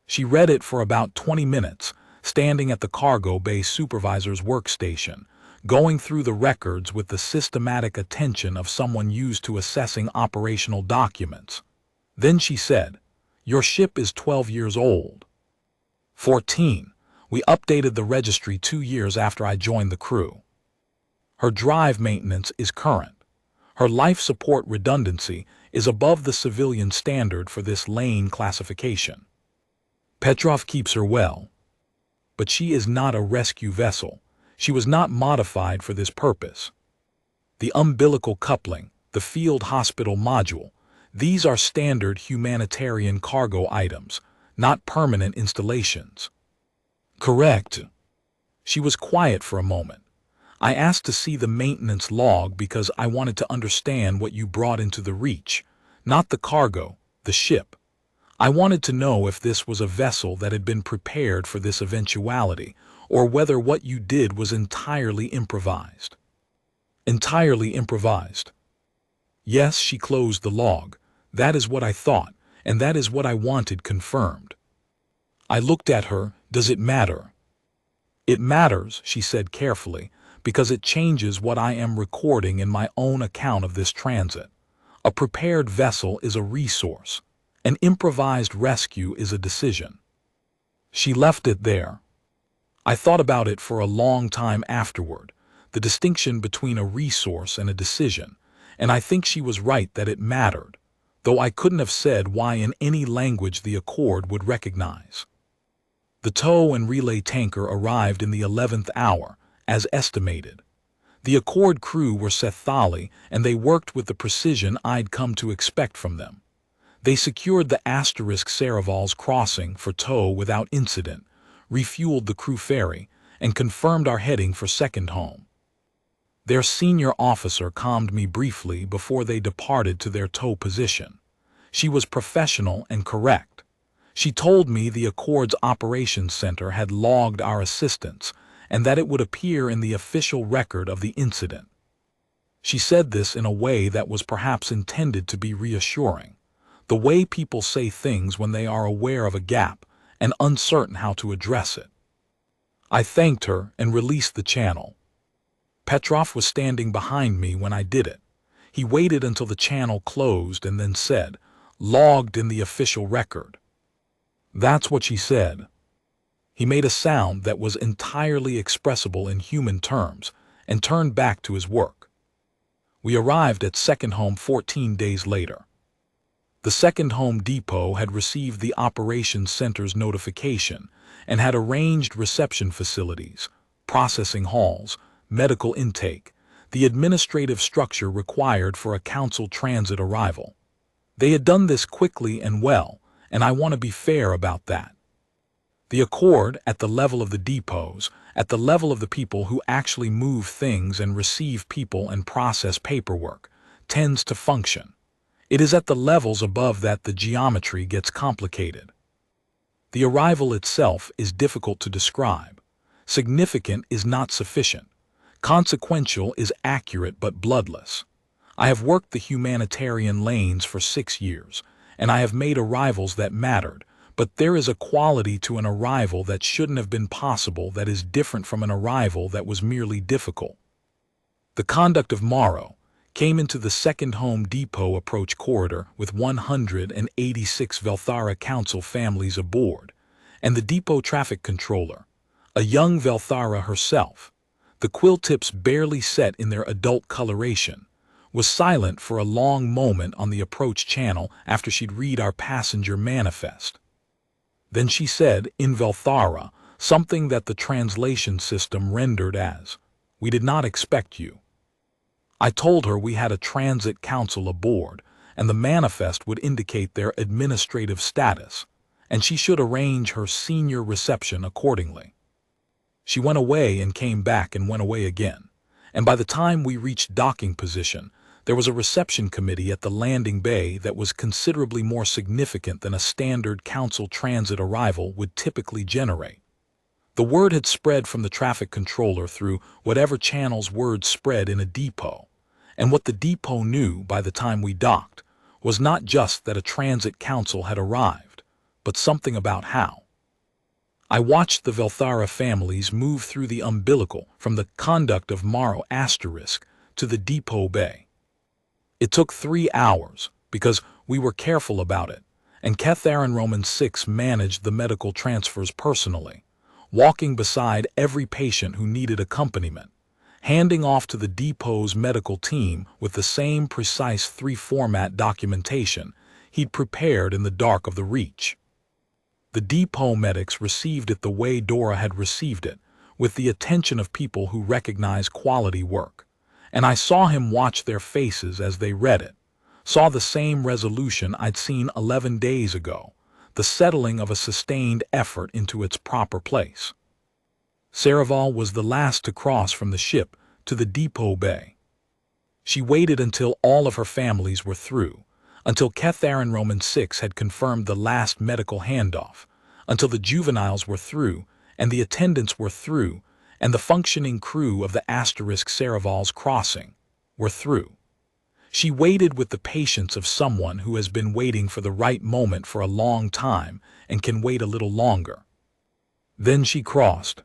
She read it for about 20 minutes, standing at the cargo bay supervisor's workstation, going through the records with the systematic attention of someone used to assessing operational documents. Then she said, "Your ship is 12 years old." 14. We updated the registry 2 years after I joined the crew. Her drive maintenance is current. Her life support redundancy is above the civilian standard for this lane classification. Petrov keeps her well, but she is not a rescue vessel. She was not modified for this purpose. The umbilical coupling, the field hospital module, these are standard humanitarian cargo items, not permanent installations. Correct. She was quiet for a moment. I asked to see the maintenance log because I wanted to understand what you brought into the Reach, not the cargo, the ship. I wanted to know if this was a vessel that had been prepared for this eventuality, or whether what you did was entirely improvised. Entirely improvised. Yes, she closed the log. That is what I thought, and that is what I wanted confirmed. I looked at her. Does it matter? It matters, she said carefully, because it changes what I am recording in my own account of this transit. A prepared vessel is a resource. An improvised rescue is a decision. She left it there. I thought about it for a long time afterward, the distinction between a resource and a decision, and I think she was right that it mattered, though I couldn't have said why in any language the Accord would recognize. The tow and relay tanker arrived in the 11th hour, as estimated. The Accord crew were Sethali, and they worked with the precision I'd come to expect from them. They secured the Saraval's crossing for tow without incident, refueled the crew ferry, and confirmed our heading for second home. Their senior officer calmed me briefly before they departed to their tow position. She was professional and correct. She told me the Accord's operations center had logged our assistance and that it would appear in the official record of the incident. She said this in a way that was perhaps intended to be reassuring, the way people say things when they are aware of a gap and uncertain how to address it. I thanked her and released the channel. Petrov was standing behind me when I did it. He waited until the channel closed and then said, "Logged in the official record." That's what she said. He made a sound that was entirely expressible in human terms and turned back to his work. We arrived at second home 14 days later. The second home depot had received the operations center's notification and had arranged reception facilities, processing halls, medical intake, the administrative structure required for a council transit arrival. They had done this quickly and well, and I want to be fair about that. The Accord, at the level of the depots, at the level of the people who actually move things and receive people and process paperwork, tends to function. It is at the levels above that the geometry gets complicated. The arrival itself is difficult to describe. Significant is not sufficient. Consequential is accurate but bloodless. I have worked the humanitarian lanes for 6 years, and I have made arrivals that mattered, but there is a quality to an arrival that shouldn't have been possible that is different from an arrival that was merely difficult. The conduct of Morrow came into the second home depot approach corridor with 186 Vel'thara council families aboard, and the depot traffic controller, a young Vel'thara herself, the quill tips barely set in their adult coloration, was silent for a long moment on the approach channel after she'd read our passenger manifest. Then she said, in Vel'thara, something that the translation system rendered as, "We did not expect you." I told her we had a transit council aboard, and the manifest would indicate their administrative status, and she should arrange her senior reception accordingly. She went away and came back and went away again, and by the time we reached docking position, there was a reception committee at the landing bay that was considerably more significant than a standard council transit arrival would typically generate. The word had spread from the traffic controller through whatever channels words spread in a depot, and what the depot knew by the time we docked was not just that a transit council had arrived, but something about how. I watched the Vel'thara families move through the umbilical from the conduct of Morrow * to the depot bay. It took 3 hours, because we were careful about it, and Ketharin Roman 6 managed the medical transfers personally, walking beside every patient who needed accompaniment, handing off to the depot's medical team with the same precise 3-format documentation he'd prepared in the dark of the Reach. The depot medics received it the way Dora had received it, with the attention of people who recognize quality work, and I saw him watch their faces as they read it, saw the same resolution I'd seen 11 days ago, the settling of a sustained effort into its proper place. Saraval was the last to cross from the ship to the depot bay. She waited until all of her families were through, until Ketharin Roman 6 had confirmed the last medical handoff, until the juveniles were through, and the attendants were through, and the functioning crew of the * Saraval's crossing were through. She waited with the patience of someone who has been waiting for the right moment for a long time and can wait a little longer. Then she crossed.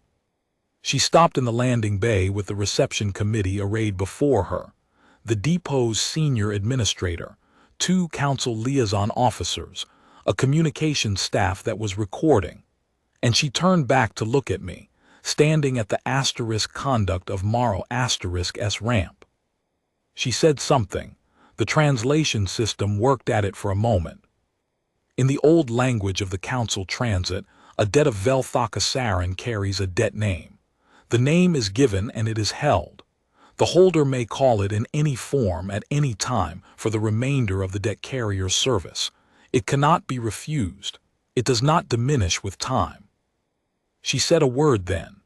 She stopped in the landing bay with the reception committee arrayed before her, the depot's senior administrator, 2 council liaison officers, a communications staff that was recording, and she turned back to look at me, standing at the conduct of Morrow S ramp. She said something. The translation system worked at it for a moment. In the old language of the council transit, a debt of Vel'thara carries a debt name. The name is given and it is held. The holder may call it in any form at any time for the remainder of the debt carrier's service. It cannot be refused. It does not diminish with time. She said a word then.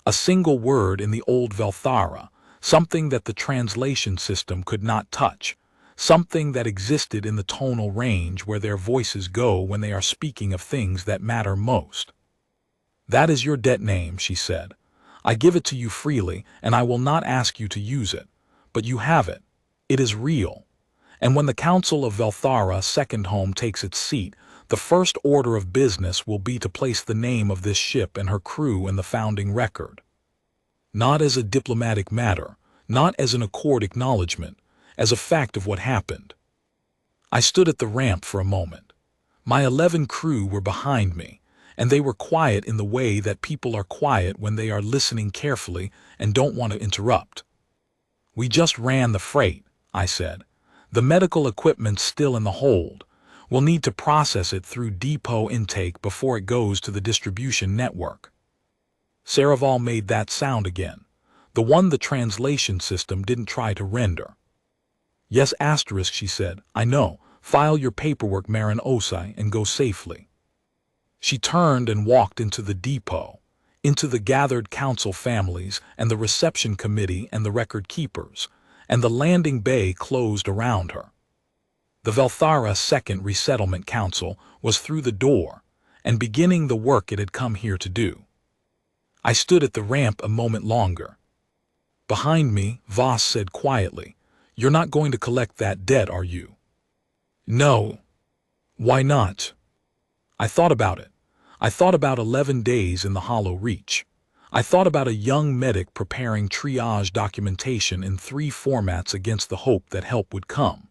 A single word in the old Vel'thara, something that the translation system could not touch, something that existed in the tonal range where their voices go when they are speaking of things that matter most. "That is your debt name," she said. "I give it to you freely, and I will not ask you to use it. But you have it. It is real. And when the Council of Vel'thara Second Home takes its seat, the first order of business will be to place the name of this ship and her crew in the founding record. Not as a diplomatic matter, not as an accord acknowledgement, as a fact of what happened." I stood at the ramp for a moment. My 11 crew were behind me, and they were quiet in the way that people are quiet when they are listening carefully and don't want to interrupt. "We just ran the freight," I said. "The medical equipment's still in the hold. We'll need to process it through depot intake before it goes to the distribution network." Saraval made that sound again, the one the translation system didn't try to render. "Yes, she said. "I know. File your paperwork, Marin Osai, and go safely." She turned and walked into the depot, into the gathered council families and the reception committee and the record keepers, and the landing bay closed around her. The Vel'thara Second Resettlement Council was through the door and beginning the work it had come here to do. I stood at the ramp a moment longer. Behind me, Voss said quietly, "You're not going to collect that debt, are you?" "No." "Why not?" I thought about it. I thought about 11 days in the Hollow Reach. I thought about a young medic preparing triage documentation in 3 formats against the hope that help would come.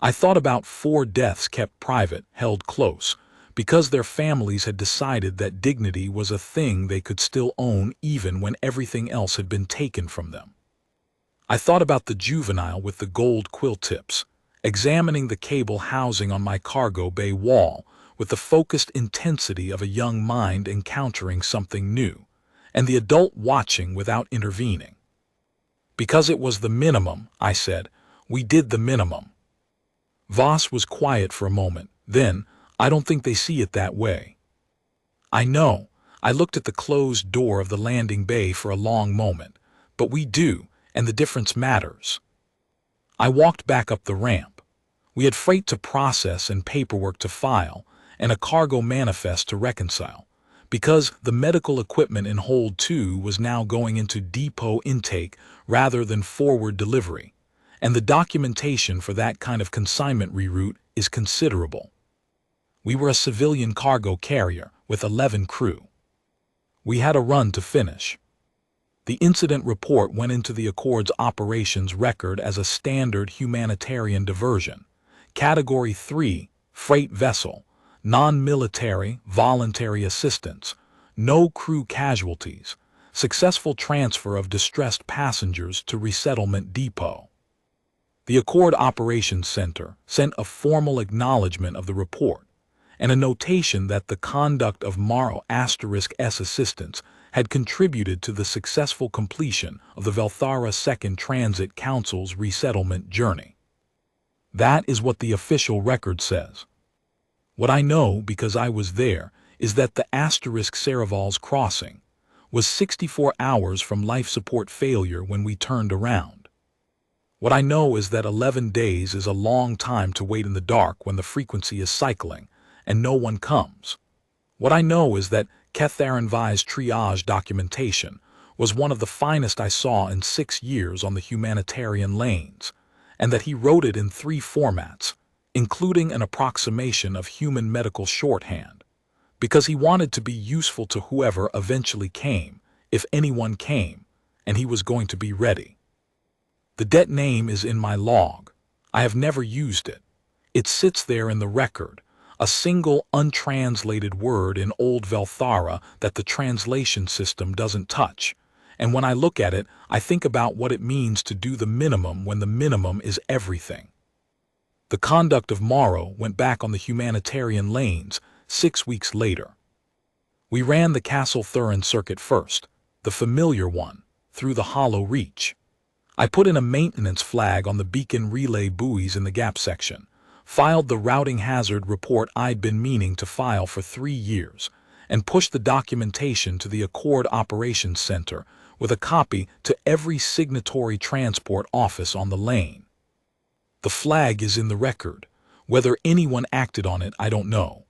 I thought about 4 deaths kept private, held close, because their families had decided that dignity was a thing they could still own even when everything else had been taken from them. I thought about the juvenile with the gold quill tips, examining the cable housing on my cargo bay wall with the focused intensity of a young mind encountering something new, and the adult watching without intervening. "Because it was the minimum," I said. "We did the minimum." Voss was quiet for a moment. Then, "I don't think they see it that way." "I know." I looked at the closed door of the landing bay for a long moment. "But we do, and the difference matters." I walked back up the ramp. We had freight to process and paperwork to file, and a cargo manifest to reconcile, because the medical equipment in Hold 2 was now going into depot intake rather than forward delivery, and the documentation for that kind of consignment reroute is considerable. We were a civilian cargo carrier with 11 crew. We had a run to finish. The incident report went into the Accord's operations record as a standard humanitarian diversion, Category 3, freight vessel, non-military, voluntary assistance, no crew casualties, successful transfer of distressed passengers to resettlement depot. The Accord Operations Center sent a formal acknowledgement of the report and a notation that the conduct of Morrow S assistance had contributed to the successful completion of the Vel'thara Second Transit Council's resettlement journey. That is what the official record says. What I know, because I was there, is that the Saraval's crossing was 64 hours from life support failure when we turned around. What I know is that 11 days is a long time to wait in the dark when the frequency is cycling and no one comes. What I know is that Ketharanvi's triage documentation was one of the finest I saw in 6 years on the humanitarian lanes, and that he wrote it in 3 formats, including an approximation of human medical shorthand, because he wanted to be useful to whoever eventually came, if anyone came, and he was going to be ready. The det name is in my log. I have never used it. It sits there in the record, a single untranslated word in Old Vel'thara that the translation system doesn't touch. And when I look at it, I think about what it means to do the minimum when the minimum is everything. The conduct of Morrow went back on the humanitarian lanes 6 weeks later. We ran the Castle Thurin circuit first, the familiar one, through the Hollow Reach. I put in a maintenance flag on the beacon relay buoys in the gap section, filed the routing hazard report I'd been meaning to file for 3 years, and pushed the documentation to the Accord Operations Center with a copy to every signatory transport office on the lane. The flag is in the record. Whether anyone acted on it, I don't know.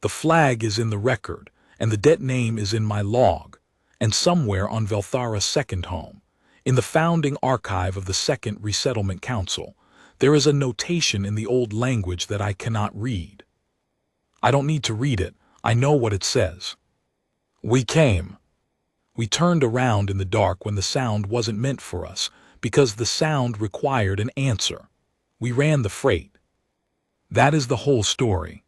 The flag is in the record, and the det name is in my log, and somewhere on Vel'thara's second home, in the founding archive of the Second Resettlement Council, there is a notation in the old language that I cannot read. I don't need to read it. I know what it says. We came. We turned around in the dark when the sound wasn't meant for us, because the sound required an answer. We ran the freight. That is the whole story.